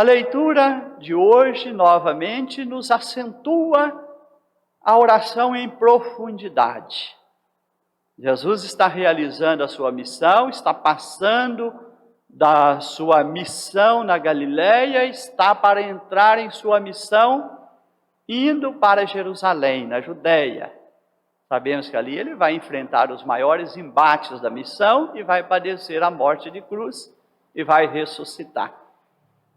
A leitura de hoje, novamente, nos acentua a oração em profundidade. Jesus está realizando a sua missão, está passando da sua missão na Galileia, está para entrar em sua missão, indo para Jerusalém, na Judéia. Sabemos que ali ele vai enfrentar os maiores embates da missão e vai padecer a morte de cruz e vai ressuscitar.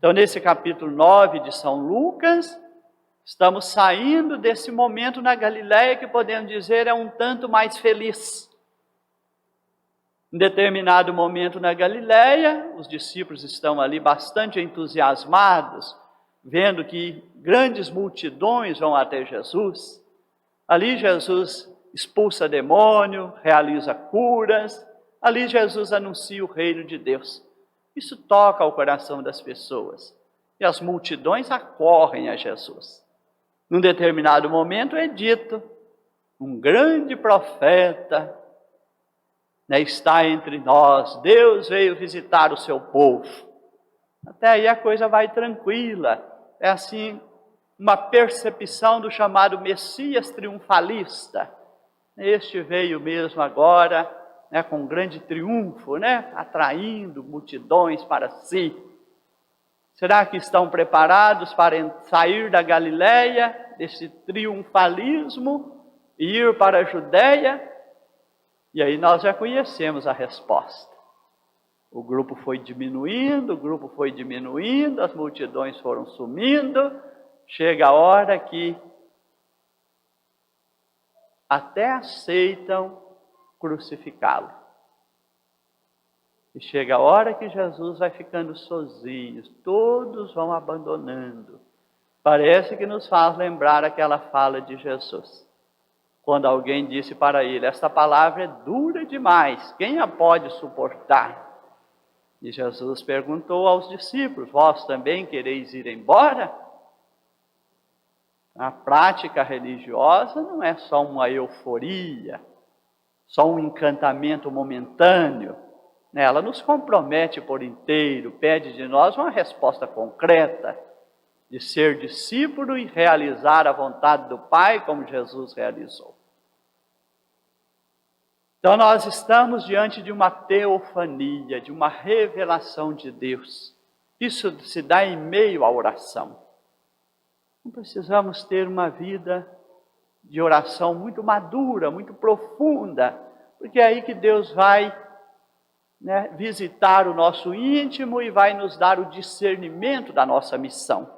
Então, nesse capítulo 9 de São Lucas, estamos saindo desse momento na Galileia que podemos dizer é um tanto mais feliz. Em determinado momento na Galileia, os discípulos estão ali bastante entusiasmados, vendo que grandes multidões vão até Jesus. Ali Jesus expulsa demônio, realiza curas, ali Jesus anuncia o reino de Deus. Isso toca o coração das pessoas e as multidões acorrem a Jesus. Num determinado momento é dito, um grande profeta está entre nós, Deus veio visitar o seu povo. Até aí a coisa vai tranquila, é assim uma percepção do chamado Messias triunfalista. Este veio mesmo agora, com grande triunfo, atraindo multidões para si. Será que estão preparados para sair da Galileia, desse triunfalismo, e ir para a Judéia? E aí nós já conhecemos a resposta. O grupo foi diminuindo, as multidões foram sumindo. Chega a hora que até aceitam crucificá-lo. E chega a hora que Jesus vai ficando sozinho, todos vão abandonando. Parece que nos faz lembrar aquela fala de Jesus, quando alguém disse para ele, esta palavra é dura demais, quem a pode suportar? E Jesus perguntou aos discípulos, vós também quereis ir embora? A prática religiosa não é só uma euforia, só um encantamento momentâneo. Ela nos compromete por inteiro, pede de nós uma resposta concreta, de ser discípulo e realizar a vontade do Pai, como Jesus realizou. Então nós estamos diante de uma teofania, de uma revelação de Deus. Isso se dá em meio à oração. Não precisamos ter uma vida de oração muito madura, muito profunda, porque é aí que Deus vai visitar o nosso íntimo e vai nos dar o discernimento da nossa missão.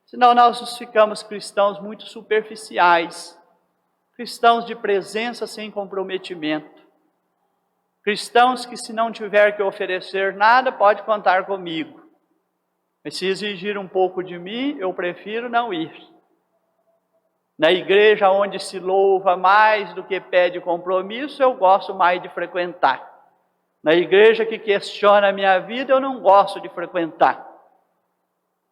Senão nós ficamos cristãos muito superficiais, cristãos de presença sem comprometimento, cristãos que se não tiver que oferecer nada, pode contar comigo. Mas se exigir um pouco de mim, eu prefiro não ir. Na igreja onde se louva mais do que pede compromisso, eu gosto mais de frequentar. Na igreja que questiona a minha vida, eu não gosto de frequentar.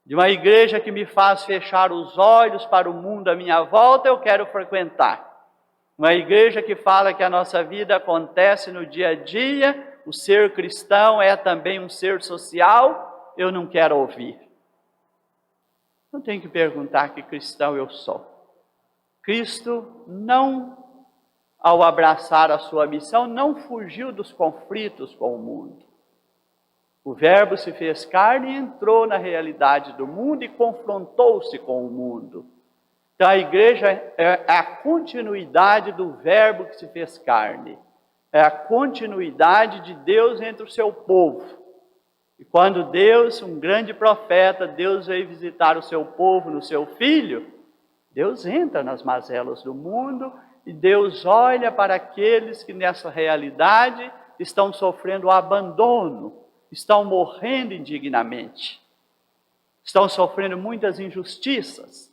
De uma igreja que me faz fechar os olhos para o mundo à minha volta, eu quero frequentar. Uma igreja que fala que a nossa vida acontece no dia a dia, o ser cristão é também um ser social, eu não quero ouvir. Não tenho que perguntar que cristão eu sou. Cristo não, ao abraçar a sua missão, não fugiu dos conflitos com o mundo. O Verbo se fez carne e entrou na realidade do mundo e confrontou-se com o mundo. Então a igreja é a continuidade do Verbo que se fez carne. É a continuidade de Deus entre o seu povo. E quando Deus, um grande profeta, Deus veio visitar o seu povo no seu Filho, Deus entra nas mazelas do mundo e Deus olha para aqueles que nessa realidade estão sofrendo o abandono, estão morrendo indignamente, estão sofrendo muitas injustiças.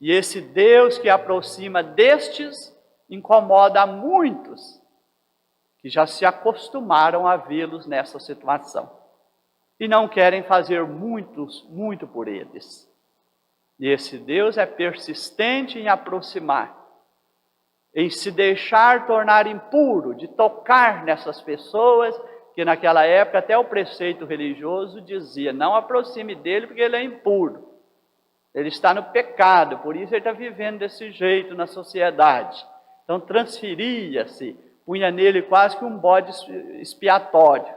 E esse Deus que aproxima destes incomoda a muitos que já se acostumaram a vê-los nessa situação e não querem fazer muito por eles. E esse Deus é persistente em aproximar, em se deixar tornar impuro, de tocar nessas pessoas Porque naquela época até o preceito religioso dizia, não aproxime dele porque ele é impuro. Ele está no pecado, por isso ele está vivendo desse jeito na sociedade. Então transferia-se, punha nele quase que um bode expiatório.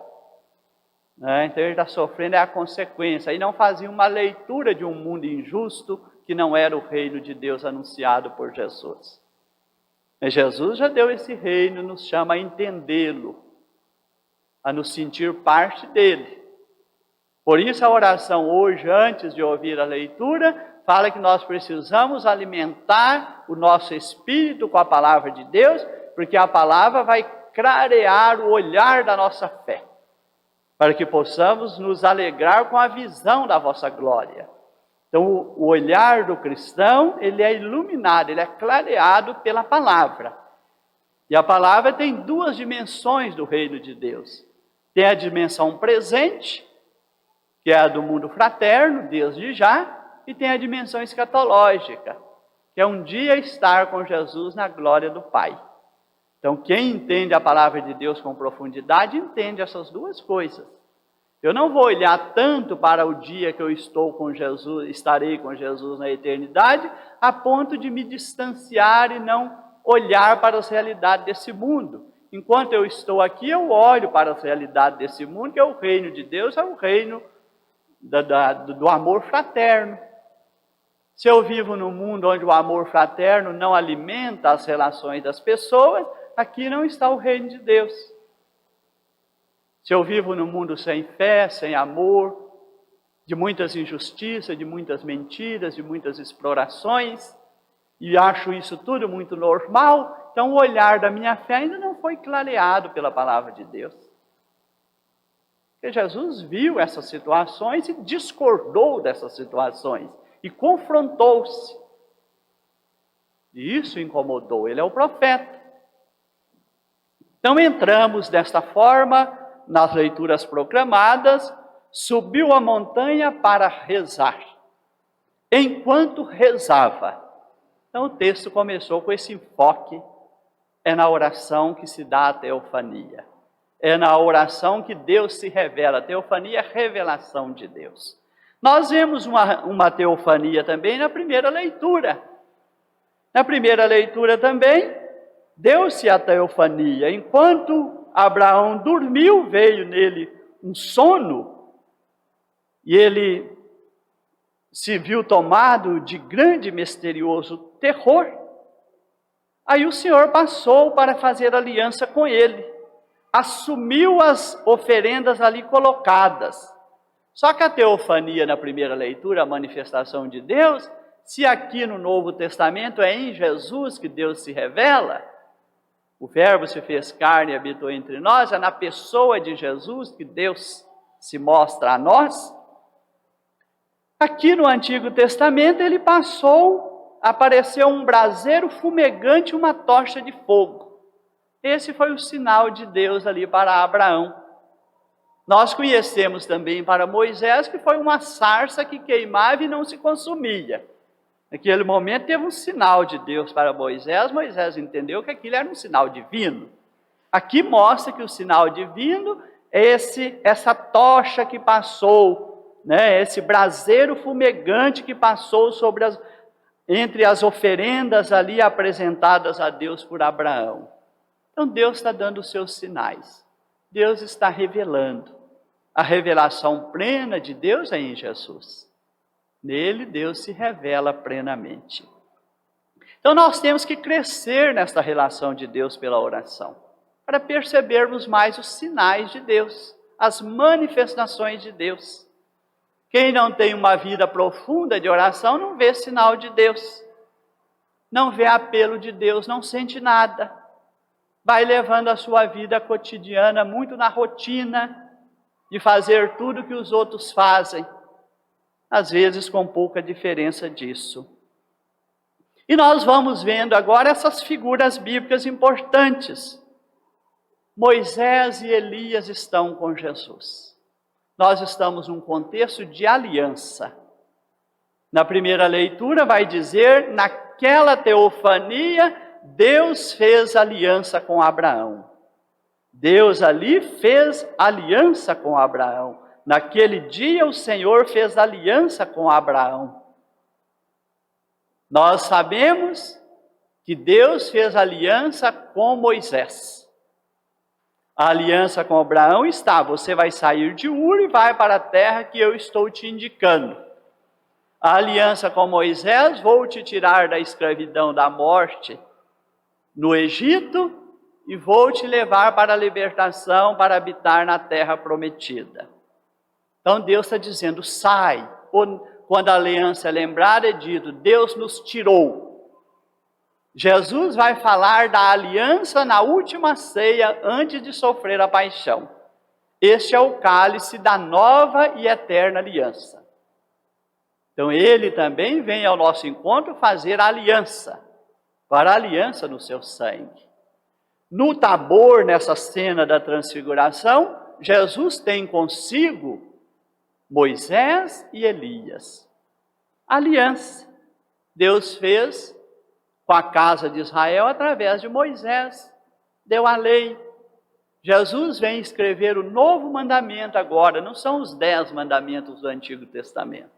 Então ele está sofrendo, é a consequência. Aí não fazia uma leitura de um mundo injusto que não era o reino de Deus anunciado por Jesus. Mas Jesus já deu esse reino, nos chama a entendê-lo, a nos sentir parte dele. Por isso a oração hoje, antes de ouvir a leitura, fala que nós precisamos alimentar o nosso espírito com a palavra de Deus, porque a palavra vai clarear o olhar da nossa fé, para que possamos nos alegrar com a visão da vossa glória. Então o olhar do cristão, ele é iluminado, ele é clareado pela palavra. E a palavra tem duas dimensões do reino de Deus. Tem a dimensão presente, que é a do mundo fraterno, desde já, e tem a dimensão escatológica, que é um dia estar com Jesus na glória do Pai. Então, quem entende a palavra de Deus com profundidade, entende essas duas coisas. Eu não vou olhar tanto para o dia que eu estou com Jesus, estarei com Jesus na eternidade, a ponto de me distanciar e não olhar para as realidades desse mundo. Enquanto eu estou aqui, eu olho para as realidades desse mundo, que é o reino de Deus, é o reino do amor fraterno. Se eu vivo num mundo onde o amor fraterno não alimenta as relações das pessoas, aqui não está o reino de Deus. Se eu vivo num mundo sem fé, sem amor, de muitas injustiças, de muitas mentiras, de muitas explorações, e acho isso tudo muito normal, então o olhar da minha fé ainda não foi clareado pela palavra de Deus. Porque Jesus viu essas situações e discordou dessas situações, e confrontou-se. E isso incomodou, ele é o profeta. Então entramos desta forma nas leituras proclamadas, subiu a montanha para rezar. Enquanto rezava. Então o texto começou com esse enfoque, é na oração que se dá a teofania. É na oração que Deus se revela. A teofania é a revelação de Deus. Nós vemos uma teofania também na primeira leitura. Na primeira leitura também, deu-se a teofania. Enquanto Abraão dormiu, veio nele um sono, e ele se viu tomado de grande e misterioso terror. Aí o Senhor passou para fazer aliança com ele, assumiu as oferendas ali colocadas. Só que a teofania na primeira leitura, a manifestação de Deus, se aqui no Novo Testamento é em Jesus que Deus se revela, o Verbo se fez carne e habitou entre nós, é na pessoa de Jesus que Deus se mostra a nós. Aqui no Antigo Testamento ele apareceu um braseiro fumegante, uma tocha de fogo. Esse foi o sinal de Deus ali para Abraão. Nós conhecemos também para Moisés que foi uma sarça que queimava e não se consumia. Naquele momento teve um sinal de Deus para Moisés, Moisés entendeu que aquilo era um sinal divino. Aqui mostra que o sinal divino é essa tocha que passou, esse braseiro fumegante que passou entre as oferendas ali apresentadas a Deus por Abraão. Então Deus está dando os seus sinais, Deus está revelando. A revelação plena de Deus é em Jesus. Nele Deus se revela plenamente. Então nós temos que crescer nesta relação de Deus pela oração, para percebermos mais os sinais de Deus, as manifestações de Deus. Quem não tem uma vida profunda de oração não vê sinal de Deus, não vê apelo de Deus, não sente nada. Vai levando a sua vida cotidiana muito na rotina de fazer tudo que os outros fazem, às vezes com pouca diferença disso. E nós vamos vendo agora essas figuras bíblicas importantes. Moisés e Elias estão com Jesus. Nós estamos num contexto de aliança. Na primeira leitura vai dizer, naquela teofania, Deus fez aliança com Abraão. Deus ali fez aliança com Abraão. Naquele dia o Senhor fez aliança com Abraão. Nós sabemos que Deus fez aliança com Moisés. A aliança com Abraão está: você vai sair de Ur e vai para a terra que eu estou te indicando. A aliança com Moisés: vou te tirar da escravidão, da morte no Egito e vou te levar para a libertação, para habitar na terra prometida. Então Deus está dizendo: sai. Quando a aliança é lembrada, é dito: Deus nos tirou. Jesus vai falar da aliança na última ceia, antes de sofrer a paixão. Este é o cálice da nova e eterna aliança. Então ele também vem ao nosso encontro fazer a aliança, para a aliança no seu sangue. No Tabor, nessa cena da transfiguração, Jesus tem consigo Moisés e Elias. Aliança. Deus fez com a casa de Israel através de Moisés. Deu a lei. Jesus vem escrever o novo mandamento agora. Não são os 10 mandamentos do Antigo Testamento.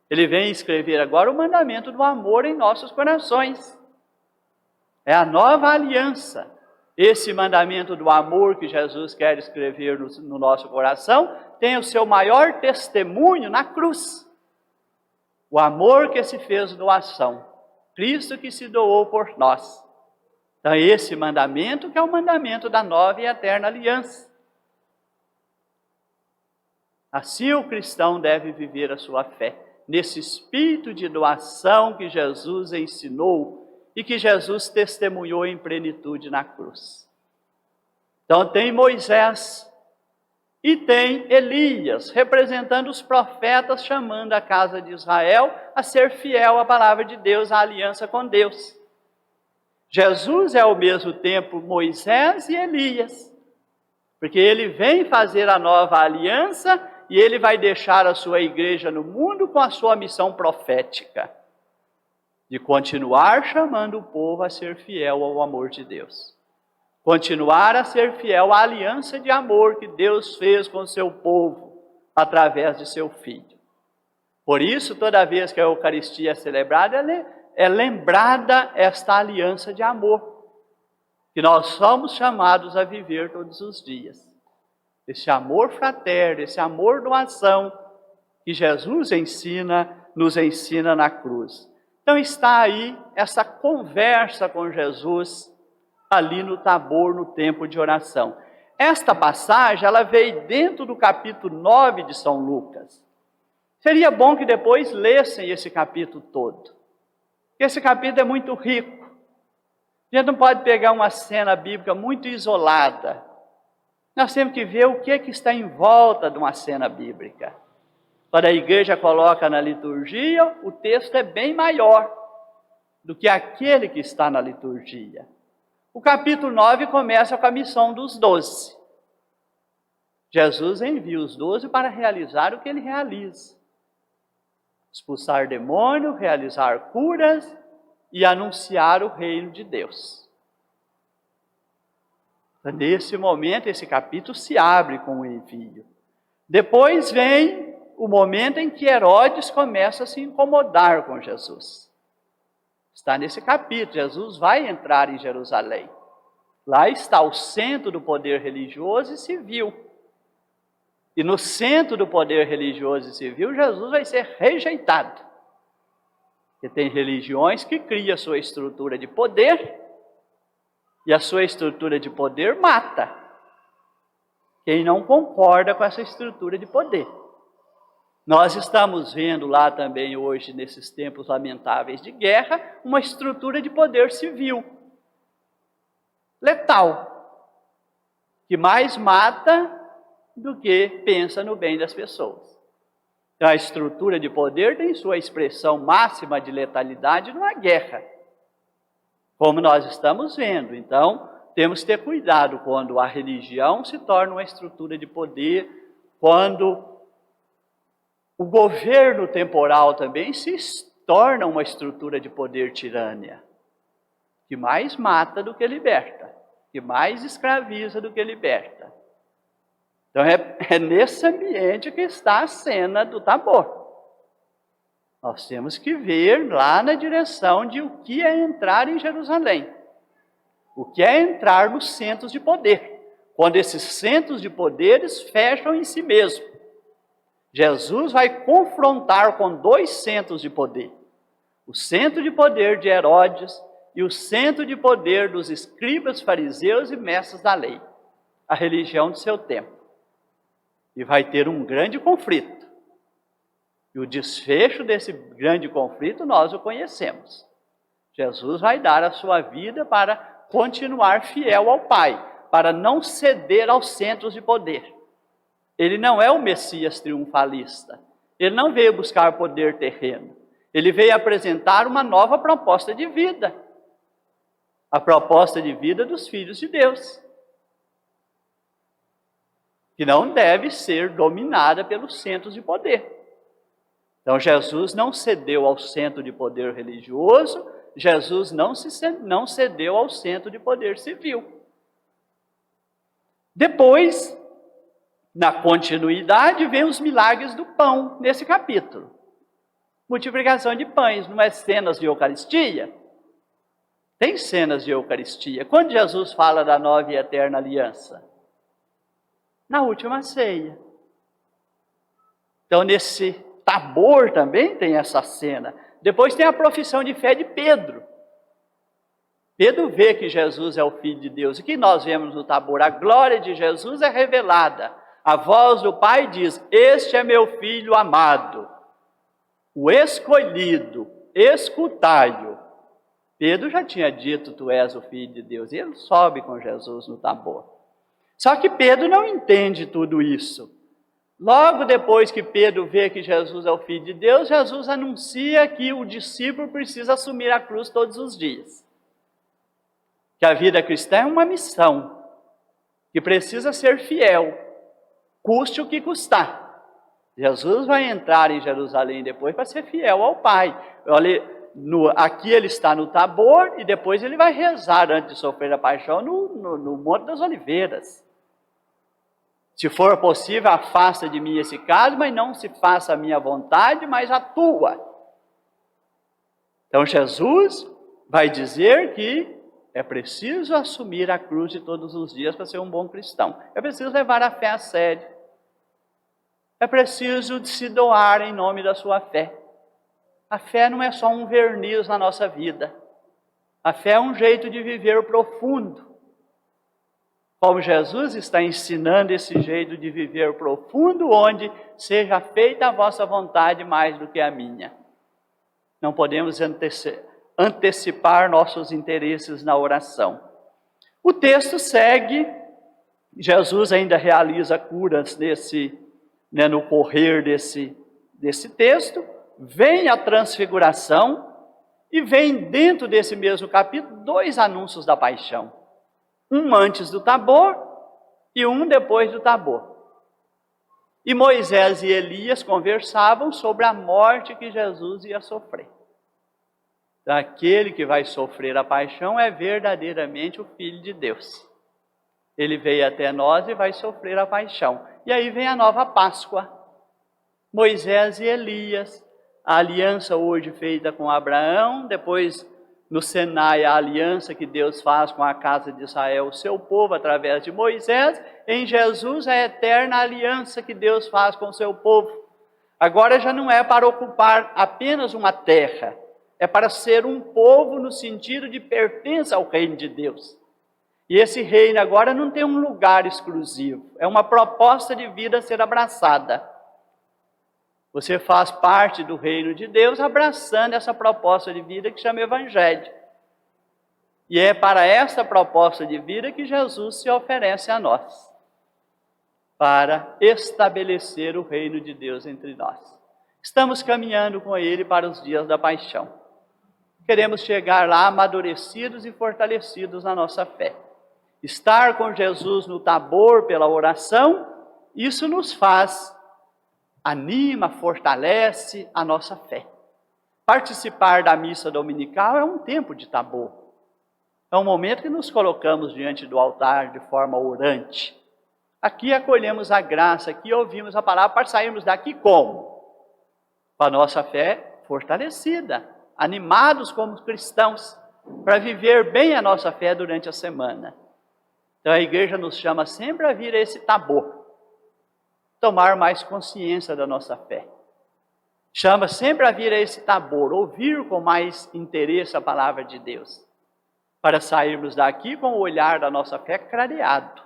Ele vem escrever agora o mandamento do amor em nossos corações. É a nova aliança. Esse mandamento do amor que Jesus quer escrever no nosso coração tem o seu maior testemunho na cruz. O amor que se fez doação. Cristo que se doou por nós. Então esse mandamento que é o mandamento da nova e eterna aliança. Assim o cristão deve viver a sua fé, nesse espírito de doação que Jesus ensinou e que Jesus testemunhou em plenitude na cruz. Então tem Moisés e tem Elias, representando os profetas, chamando a casa de Israel a ser fiel à palavra de Deus, à aliança com Deus. Jesus é ao mesmo tempo Moisés e Elias, porque ele vem fazer a nova aliança e ele vai deixar a sua igreja no mundo com a sua missão profética, de continuar chamando o povo a ser fiel ao amor de Deus. Continuar a ser fiel à aliança de amor que Deus fez com o seu povo, através de seu Filho. Por isso, toda vez que a Eucaristia é celebrada, é lembrada esta aliança de amor, que nós somos chamados a viver todos os dias. Esse amor fraterno, esse amor doação, que Jesus nos ensina na cruz. Então está aí essa conversa com Jesus, ali no Tabor, no tempo de oração. Esta passagem, ela veio dentro do capítulo 9 de São Lucas. Seria bom que depois lessem esse capítulo todo. Esse capítulo é muito rico. A gente não pode pegar uma cena bíblica muito isolada. Nós temos que ver o que está em volta de uma cena bíblica. Quando a igreja coloca na liturgia, o texto é bem maior do que aquele que está na liturgia. O capítulo 9 começa com a missão dos 12. Jesus envia os 12 para realizar o que ele realiza. Expulsar demônio, realizar curas e anunciar o reino de Deus. Nesse momento, esse capítulo se abre com o envio. Depois vem o momento em que Herodes começa a se incomodar com Jesus. Está nesse capítulo, Jesus vai entrar em Jerusalém. Lá está o centro do poder religioso e civil. E no centro do poder religioso e civil, Jesus vai ser rejeitado. Porque tem religiões que criam a sua estrutura de poder, e a sua estrutura de poder mata quem não concorda com essa estrutura de poder. Nós estamos vendo lá também hoje, nesses tempos lamentáveis de guerra, uma estrutura de poder civil, letal, que mais mata do que pensa no bem das pessoas. Então, a estrutura de poder tem sua expressão máxima de letalidade numa guerra, como nós estamos vendo. Então, temos que ter cuidado quando a religião se torna uma estrutura de poder, quando o governo temporal também se torna uma estrutura de poder tirânia, que mais mata do que liberta. que mais escraviza do que liberta. Então é nesse ambiente que está a cena do Tabor. Nós temos que ver lá na direção de o que é entrar em Jerusalém. O que é entrar nos centros de poder. Quando esses centros de poderes fecham em si mesmo. Jesus vai confrontar com dois centros de poder. O centro de poder de Herodes e o centro de poder dos escribas, fariseus e mestres da lei. A religião do seu tempo. E vai ter um grande conflito. E o desfecho desse grande conflito nós o conhecemos. Jesus vai dar a sua vida para continuar fiel ao Pai, para não ceder aos centros de poder. Ele não é o Messias triunfalista. Ele não veio buscar poder terreno. Ele veio apresentar uma nova proposta de vida. A proposta de vida dos filhos de Deus. Que não deve ser dominada pelos centros de poder. Então Jesus não cedeu ao centro de poder religioso, Jesus não cedeu ao centro de poder civil. Depois, na continuidade, vem os milagres do pão, nesse capítulo. Multiplicação de pães, não é cenas de Eucaristia? Tem cenas de Eucaristia. Quando Jesus fala da nova e eterna aliança? Na última ceia. Então, nesse Tabor também tem essa cena. Depois tem a profissão de fé de Pedro. Pedro vê que Jesus é o Filho de Deus. E que nós vemos no Tabor? A glória de Jesus é revelada. A voz do Pai diz: este é meu Filho amado, o escolhido, escutai-o. Pedro já tinha dito: tu és o Filho de Deus. E ele sobe com Jesus no Tabor. Só que Pedro não entende tudo isso. Logo depois que Pedro vê que Jesus é o Filho de Deus, Jesus anuncia que o discípulo precisa assumir a cruz todos os dias. Que a vida cristã é uma missão, que precisa ser fiel, custe o que custar. Jesus vai entrar em Jerusalém depois para ser fiel ao Pai. Olha, aqui ele está no Tabor e depois ele vai rezar antes de sofrer a paixão no Monte das Oliveiras. Se for possível, afasta de mim esse caso, mas não se faça a minha vontade, mas a tua. Então Jesus vai dizer que é preciso assumir a cruz de todos os dias para ser um bom cristão. É preciso levar a fé a sério. É preciso se doar em nome da sua fé. A fé não é só um verniz na nossa vida. A fé é um jeito de viver profundo. Como Jesus está ensinando esse jeito de viver profundo, onde seja feita a vossa vontade mais do que a minha. Não podemos antecipar nossos interesses na oração. O texto segue, Jesus ainda realiza curas no correr desse texto, vem a transfiguração e vem dentro desse mesmo capítulo 2 anúncios da paixão. Um antes do Tabor e um depois do Tabor. E Moisés e Elias conversavam sobre a morte que Jesus ia sofrer. Então, aquele que vai sofrer a paixão é verdadeiramente o Filho de Deus. Ele veio até nós e vai sofrer a paixão. E aí vem a nova Páscoa. Moisés e Elias, a aliança hoje feita com Abraão, depois no Sinai, a aliança que Deus faz com a casa de Israel, o seu povo, através de Moisés. Em Jesus, a eterna aliança que Deus faz com o seu povo. Agora já não é para ocupar apenas uma terra, é para ser um povo no sentido de pertença ao reino de Deus. E esse reino agora não tem um lugar exclusivo, é uma proposta de vida a ser abraçada. Você faz parte do reino de Deus abraçando essa proposta de vida que chama Evangelho. E é para essa proposta de vida que Jesus se oferece a nós, para estabelecer o reino de Deus entre nós. Estamos caminhando com Ele para os dias da paixão. Queremos chegar lá amadurecidos e fortalecidos na nossa fé. Estar com Jesus no Tabor pela oração, isso nos anima, fortalece a nossa fé. Participar da missa dominical é um tempo de Tabor. É um momento que nos colocamos diante do altar de forma orante. Aqui acolhemos a graça, aqui ouvimos a palavra para sairmos daqui como? Com a nossa fé fortalecida, animados como cristãos, para viver bem a nossa fé durante a semana. Então a igreja nos chama sempre a vir a esse tabor, tomar mais consciência da nossa fé. Chama sempre a vir a esse tabor, ouvir com mais interesse a palavra de Deus, para sairmos daqui com o olhar da nossa fé clareado.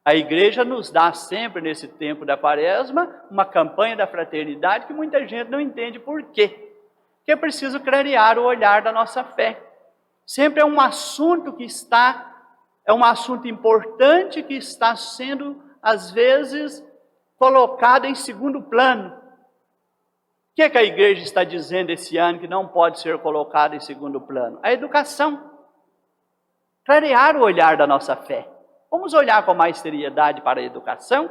A igreja nos dá sempre, nesse tempo da Quaresma, uma campanha da fraternidade que muita gente não entende por quê. Que é preciso clarear o olhar da nossa fé. Sempre é um assunto um assunto importante que está sendo, às vezes, colocado em segundo plano. O que é que a igreja está dizendo esse ano que não pode ser colocado em segundo plano? A educação. Clarear o olhar da nossa fé. Vamos olhar com mais seriedade para a educação?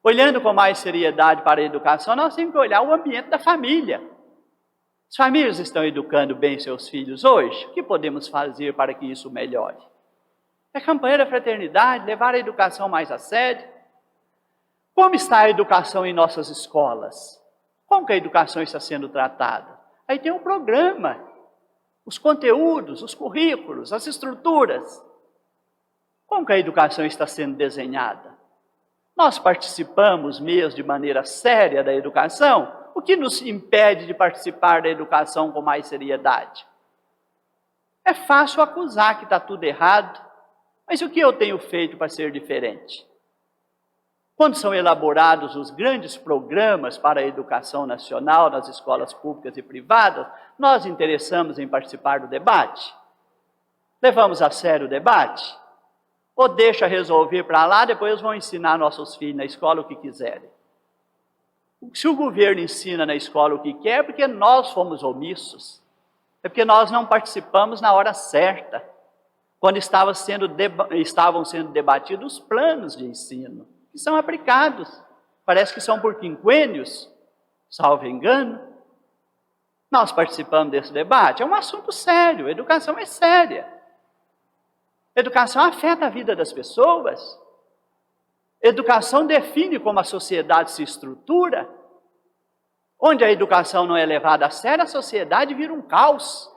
Olhando com mais seriedade para a educação, nós temos que olhar o ambiente da família. As famílias estão educando bem seus filhos hoje? O que podemos fazer para que isso melhore? É a campanha da fraternidade, levar a educação mais a sério. Como está a educação em nossas escolas? Como que a educação está sendo tratada? Aí tem um programa, os conteúdos, os currículos, as estruturas. Como que a educação está sendo desenhada? Nós participamos mesmo de maneira séria da educação? O que nos impede de participar da educação com mais seriedade? É fácil acusar que está tudo errado, mas o que eu tenho feito para ser diferente? Quando são elaborados os grandes programas para a educação nacional nas escolas públicas e privadas, nós interessamos em participar do debate? Levamos a sério o debate? Ou deixa resolver para lá, depois vão ensinar nossos filhos na escola o que quiserem? Se o governo ensina na escola o que quer, é porque nós fomos omissos. É porque nós não participamos na hora certa, quando estavam sendo debatidos os planos de ensino, que são aplicados. Parece que são por quinquênios, salvo engano. Nós participamos desse debate. É um assunto sério, a educação é séria. Educação afeta a vida das pessoas. Educação define como a sociedade se estrutura. Onde a educação não é levada a sério, a sociedade vira um caos.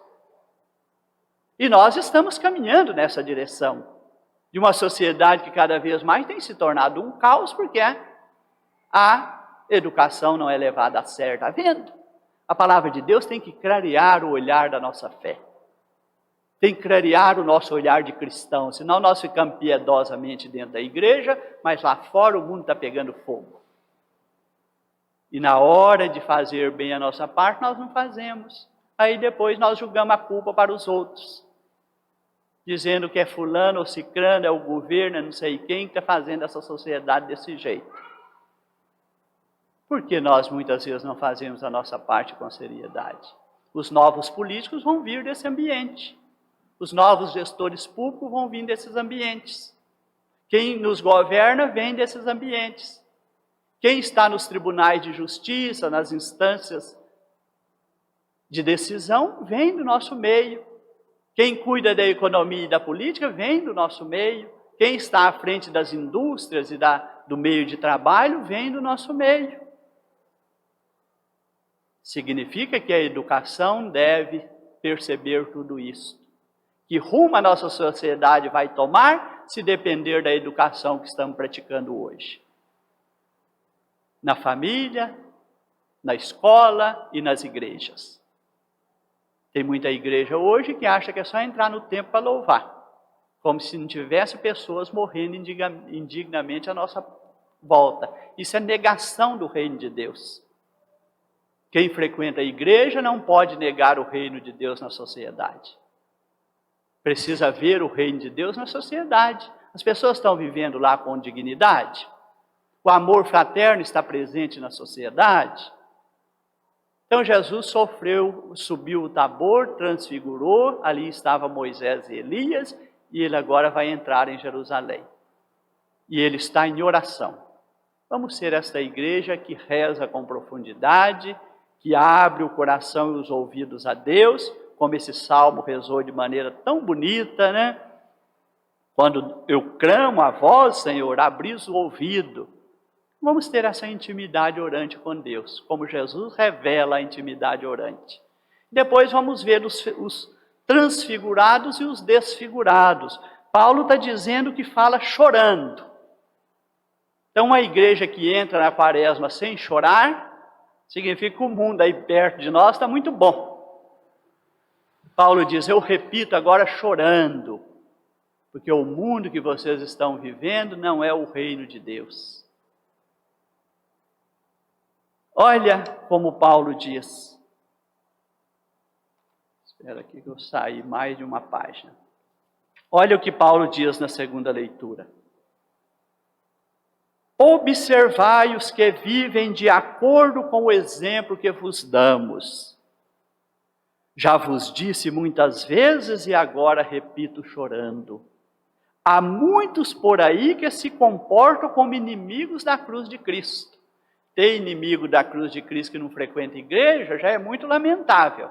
E nós estamos caminhando nessa direção, de uma sociedade que cada vez mais tem se tornado um caos, porque a educação não é levada a sério, está vendo? A palavra de Deus tem que clarear o olhar da nossa fé. Tem que clarear o nosso olhar de cristão, senão nós ficamos piedosamente dentro da igreja, mas lá fora o mundo está pegando fogo. E na hora de fazer bem a nossa parte, nós não fazemos. Aí depois nós julgamos a culpa para os outros, dizendo que é fulano ou cicrano, é o governo, é não sei quem que está fazendo essa sociedade desse jeito. Por que nós muitas vezes não fazemos a nossa parte com seriedade? Os novos políticos vão vir desse ambiente. Os novos gestores públicos vão vir desses ambientes. Quem nos governa vem desses ambientes. Quem está nos tribunais de justiça, nas instâncias de decisão, vem do nosso meio. Quem cuida da economia e da política vem do nosso meio. Quem está à frente das indústrias e do meio de trabalho vem do nosso meio. Significa que a educação deve perceber tudo isso. Que rumo a nossa sociedade vai tomar se depender da educação que estamos praticando hoje. Na família, na escola e nas igrejas. Tem muita igreja hoje que acha que é só entrar no templo para louvar, como se não tivesse pessoas morrendo indignamente à nossa volta. Isso é negação do reino de Deus. Quem frequenta a igreja não pode negar o reino de Deus na sociedade. Precisa ver o reino de Deus na sociedade. As pessoas estão vivendo lá com dignidade? O amor fraterno está presente na sociedade? Então Jesus sofreu, subiu o Tabor, transfigurou, ali estava Moisés e Elias, e ele agora vai entrar em Jerusalém. E ele está em oração. Vamos ser esta igreja que reza com profundidade, que abre o coração e os ouvidos a Deus, como esse salmo rezou de maneira tão bonita, né? Quando eu clamo a vós, Senhor, abris o ouvido. Vamos ter essa intimidade orante com Deus, como Jesus revela a intimidade orante. Depois vamos ver os transfigurados e os desfigurados. Paulo está dizendo que fala chorando. Então, uma igreja que entra na quaresma sem chorar, significa que o mundo aí perto de nós está muito bom. Paulo diz, eu repito agora chorando, porque o mundo que vocês estão vivendo não é o reino de Deus. Olha como Paulo diz. Espera aqui que eu saí mais de uma página. Olha o que Paulo diz na segunda leitura. Observai os que vivem de acordo com o exemplo que vos damos. Já vos disse muitas vezes e agora repito chorando. Há muitos por aí que se comportam como inimigos da cruz de Cristo. Ter inimigo da cruz de Cristo que não frequenta igreja já é muito lamentável.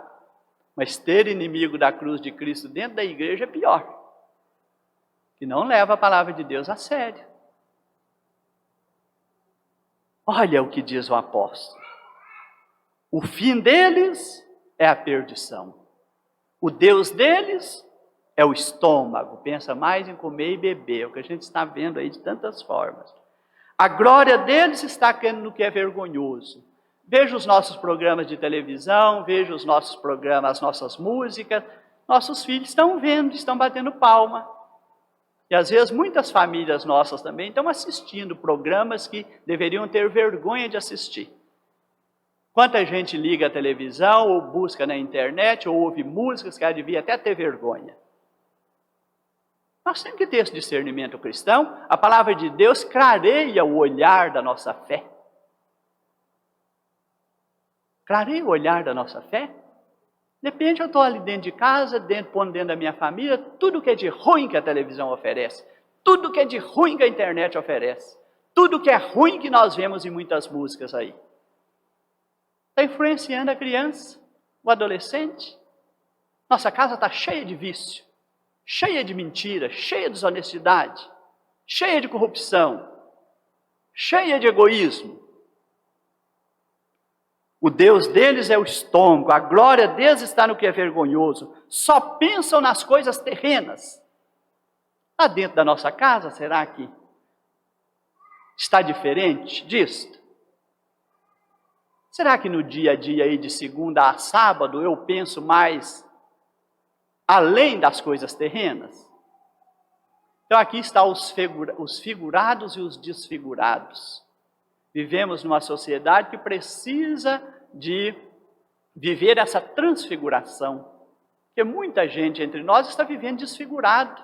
Mas ter inimigo da cruz de Cristo dentro da igreja é pior. Que não leva a palavra de Deus a sério. Olha o que diz o apóstolo. O fim deles é a perdição. O Deus deles é o estômago. Pensa mais em comer e beber. É o que a gente está vendo aí de tantas formas. A glória deles está no que é vergonhoso. Veja os nossos programas de televisão, veja os nossos programas, as nossas músicas. Nossos filhos estão vendo, estão batendo palma. E às vezes muitas famílias nossas também estão assistindo programas que deveriam ter vergonha de assistir. Quanta gente liga a televisão, ou busca na internet, ou ouve músicas que ela devia até ter vergonha. Nós temos que ter esse discernimento cristão. A palavra de Deus clareia o olhar da nossa fé. Clareia o olhar da nossa fé. Depende, eu estou ali dentro de casa, pondo dentro da minha família, tudo que é de ruim que a televisão oferece, tudo que é de ruim que a internet oferece, tudo que é ruim que nós vemos em muitas músicas aí. Está influenciando a criança, o adolescente. Nossa casa está cheia de vício, cheia de mentira, cheia de desonestidade, cheia de corrupção, cheia de egoísmo. O Deus deles é o estômago, a glória deles está no que é vergonhoso. Só pensam nas coisas terrenas. Lá dentro da nossa casa, será que está diferente disto? Será que no dia a dia aí de segunda a sábado eu penso mais além das coisas terrenas? Então aqui estão os figurados e os desfigurados. Vivemos numa sociedade que precisa de viver essa transfiguração. Porque muita gente entre nós está vivendo desfigurado.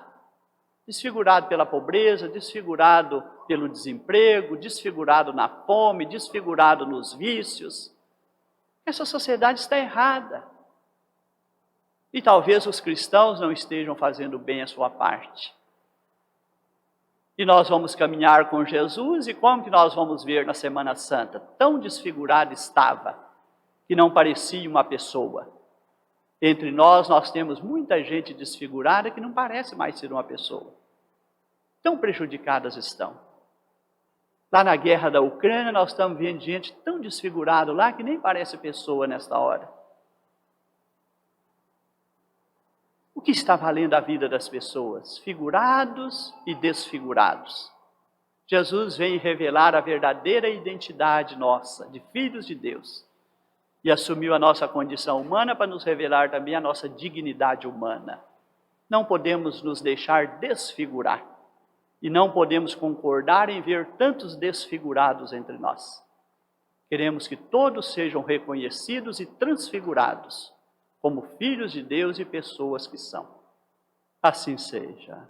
Desfigurado pela pobreza, desfigurado pelo desemprego, desfigurado na fome, desfigurado nos vícios. Essa sociedade está errada. E talvez os cristãos não estejam fazendo bem a sua parte. E nós vamos caminhar com Jesus, e como que nós vamos ver na Semana Santa? Tão desfigurado estava, que não parecia uma pessoa. Entre nós temos muita gente desfigurada que não parece mais ser uma pessoa. Tão prejudicadas estão. Lá na guerra da Ucrânia, nós estamos vendo gente tão desfigurada lá que nem parece pessoa nesta hora. O que está valendo a vida das pessoas? Figurados e desfigurados. Jesus vem revelar a verdadeira identidade nossa, de filhos de Deus. E assumiu a nossa condição humana para nos revelar também a nossa dignidade humana. Não podemos nos deixar desfigurar. E não podemos concordar em ver tantos desfigurados entre nós. Queremos que todos sejam reconhecidos e transfigurados como filhos de Deus e pessoas que são. Assim seja.